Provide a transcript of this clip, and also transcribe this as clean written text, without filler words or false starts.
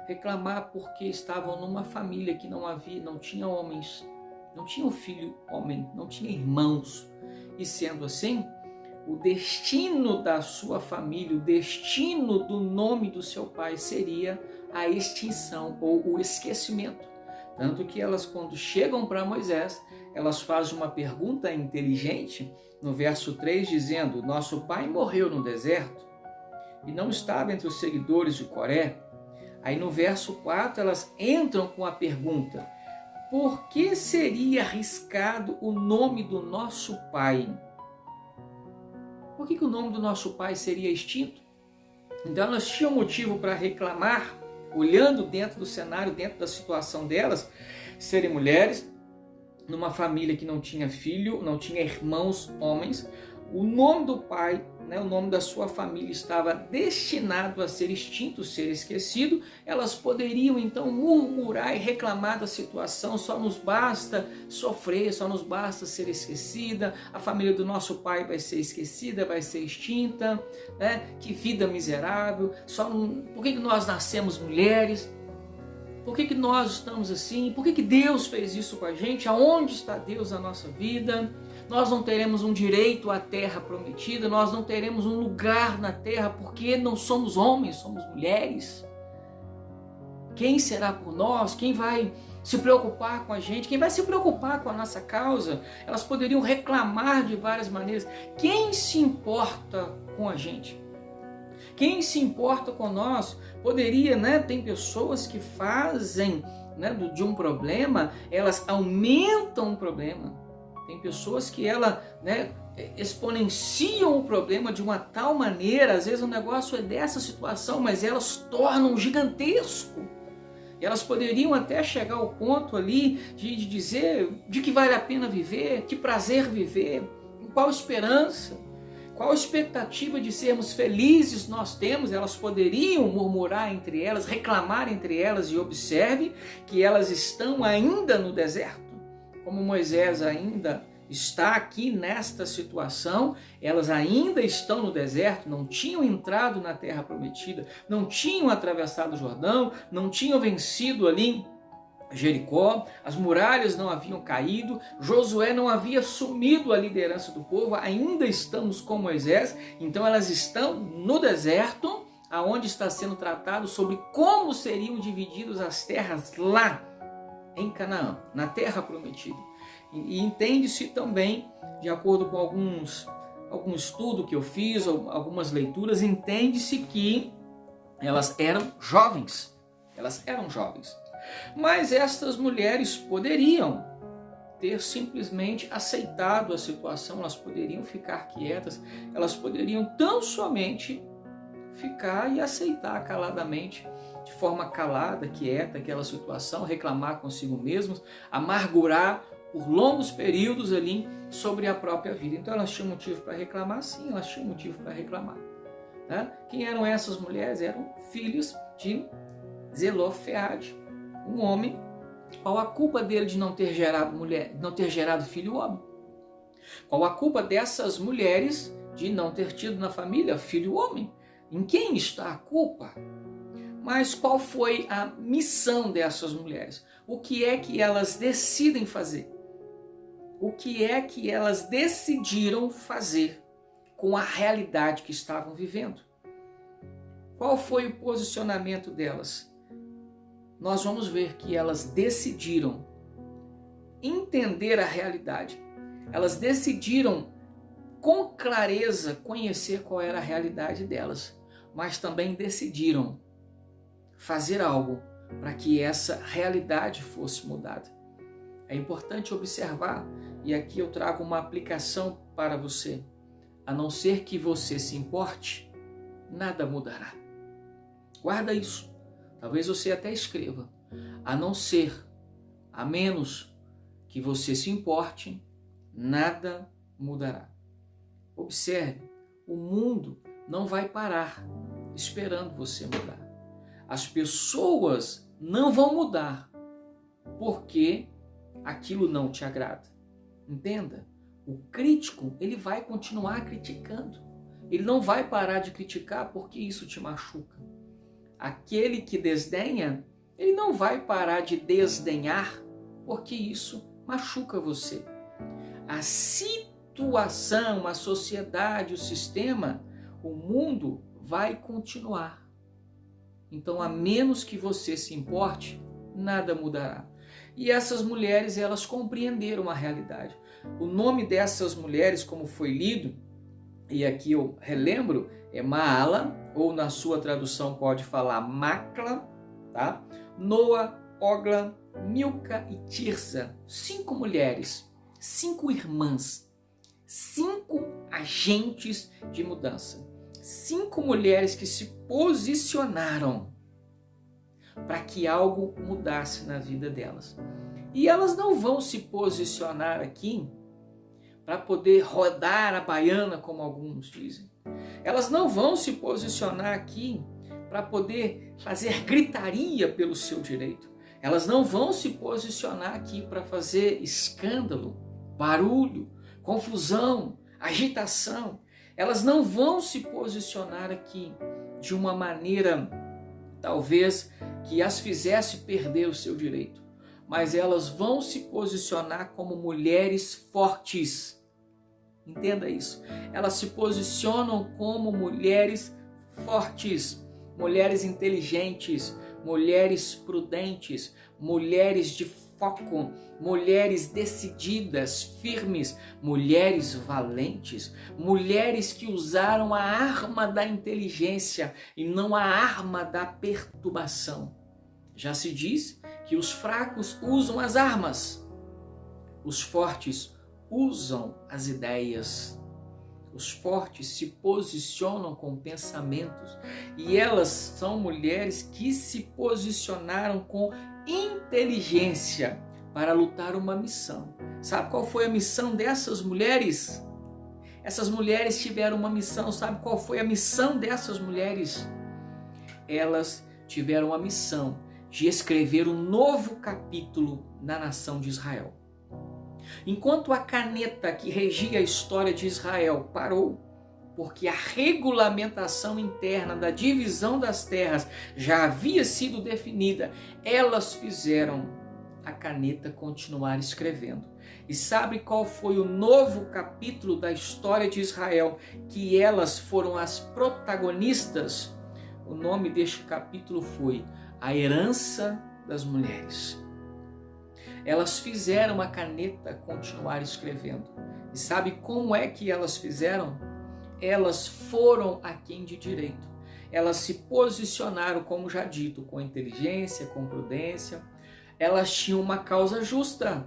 reclamar porque estavam numa família que não tinha homens, não tinha um filho homem, não tinha irmãos. E sendo assim, o destino da sua família, o destino do nome do seu pai seria a extinção ou o esquecimento. Tanto que elas, quando chegam para Moisés, elas fazem uma pergunta inteligente no verso 3, dizendo: nosso pai morreu no deserto e não estava entre os seguidores de Coré. Aí no verso 4 elas entram com a pergunta: por que seria arriscado o nome do nosso pai? Por que o nome do nosso pai seria extinto? Então elas tinham motivo para reclamar, olhando dentro do cenário, dentro da situação delas, serem mulheres, numa família que não tinha filho, não tinha irmãos homens, o nome do pai, o nome da sua família estava destinado a ser extinto, ser esquecido. Elas poderiam então murmurar e reclamar da situação: só nos basta sofrer, só nos basta ser esquecida, a família do nosso pai vai ser esquecida, vai ser extinta, que vida miserável, por que nós nascemos mulheres? Por que nós estamos assim? Por que Deus fez isso com a gente? Aonde está Deus na nossa vida? Nós não teremos um direito à terra prometida, nós não teremos um lugar na terra porque não somos homens, somos mulheres. Quem será por nós? Quem vai se preocupar com a gente? Quem vai se preocupar com a nossa causa? Elas poderiam reclamar de várias maneiras. Quem se importa com a gente? Quem se importa com nós? Poderia, tem pessoas que fazem, de um problema, elas aumentam o problema. Tem pessoas que exponenciam o problema de uma tal maneira, às vezes o negócio é dessa situação, mas elas tornam gigantesco. E elas poderiam até chegar ao ponto ali de dizer de que vale a pena viver, que prazer viver, qual esperança, qual expectativa de sermos felizes nós temos. Elas poderiam murmurar entre elas, reclamar entre elas, e observe que elas estão ainda no deserto. Como Moisés ainda está aqui nesta situação, elas ainda estão no deserto, não tinham entrado na terra prometida, não tinham atravessado o Jordão, não tinham vencido ali Jericó, as muralhas não haviam caído, Josué não havia assumido a liderança do povo, ainda estamos com Moisés. Então elas estão no deserto, aonde está sendo tratado sobre como seriam divididas as terras lá em Canaã, na terra prometida. E entende-se também, de acordo com algum estudo que eu fiz, algumas leituras, entende-se que elas eram jovens. Mas estas mulheres poderiam ter simplesmente aceitado a situação, elas poderiam ficar quietas, elas poderiam tão somente ficar e aceitar caladamente, de forma calada, quieta, aquela situação, reclamar consigo mesmas, amargurar por longos períodos ali sobre a própria vida. Então elas tinham motivo para reclamar? Sim, elas tinham motivo para reclamar. Quem eram essas mulheres? Eram filhos de Zelofeade, um homem. Qual a culpa dele de não ter gerado mulher, não ter gerado filho homem? Qual a culpa dessas mulheres de não ter tido na família filho homem? Em quem está a culpa? Mas qual foi a missão dessas mulheres? O que é que elas decidem fazer? O que é que elas decidiram fazer com a realidade que estavam vivendo? Qual foi o posicionamento delas? Nós vamos ver que elas decidiram entender a realidade. Elas decidiram com clareza conhecer qual era a realidade delas, mas também decidiram fazer algo para que essa realidade fosse mudada. É importante observar, e aqui eu trago uma aplicação para você: a não ser que você se importe, nada mudará. Guarda isso. Talvez você até escreva: a menos que você se importe, nada mudará. Observe, o mundo não vai parar esperando você mudar. As pessoas não vão mudar porque aquilo não te agrada. Entenda, o crítico, ele vai continuar criticando. Ele não vai parar de criticar porque isso te machuca. aquele que desdenha, ele não vai parar de desdenhar, porque isso machuca você. A situação, a sociedade, o sistema, o mundo vai continuar. Então, a menos que você se importe, nada mudará. E essas mulheres, elas compreenderam a realidade. O nome dessas mulheres, como foi lido, e aqui eu relembro, é Maala, ou na sua tradução pode falar Macla, tá? Noa, Ogla, Milca e Tirsa. 5 mulheres, 5 irmãs, 5 agentes de mudança. 5 mulheres que se posicionaram para que algo mudasse na vida delas. E elas não vão se posicionar aqui para poder rodar a baiana, como alguns dizem. Elas não vão se posicionar aqui para poder fazer gritaria pelo seu direito. Elas não vão se posicionar aqui para fazer escândalo, barulho, confusão, agitação. Elas não vão se posicionar aqui de uma maneira, talvez, que as fizesse perder o seu direito. Mas elas vão se posicionar como mulheres fortes. Entenda isso. Elas se posicionam como mulheres fortes, mulheres inteligentes, mulheres prudentes, mulheres de foco, mulheres decididas, firmes, mulheres valentes, mulheres que usaram a arma da inteligência e não a arma da perturbação. Já se diz que os fracos usam as armas, os fortes usam as ideias. Os fortes se posicionam com pensamentos e elas são mulheres que se posicionaram com inteligência para lutar uma missão. Sabe qual foi a missão dessas mulheres? Essas mulheres tiveram uma missão. Sabe qual foi a missão dessas mulheres? Elas tiveram a missão de escrever um novo capítulo na nação de Israel. Enquanto a caneta que regia a história de Israel parou, porque a regulamentação interna da divisão das terras já havia sido definida, elas fizeram a caneta continuar escrevendo. E sabe qual foi o novo capítulo da história de Israel que elas foram as protagonistas? O nome deste capítulo foi A Herança das Mulheres. Elas fizeram a caneta continuar escrevendo. E sabe como é que elas fizeram? Elas foram aquém de direito. Elas se posicionaram, como já dito, com inteligência, com prudência. Elas tinham uma causa justa.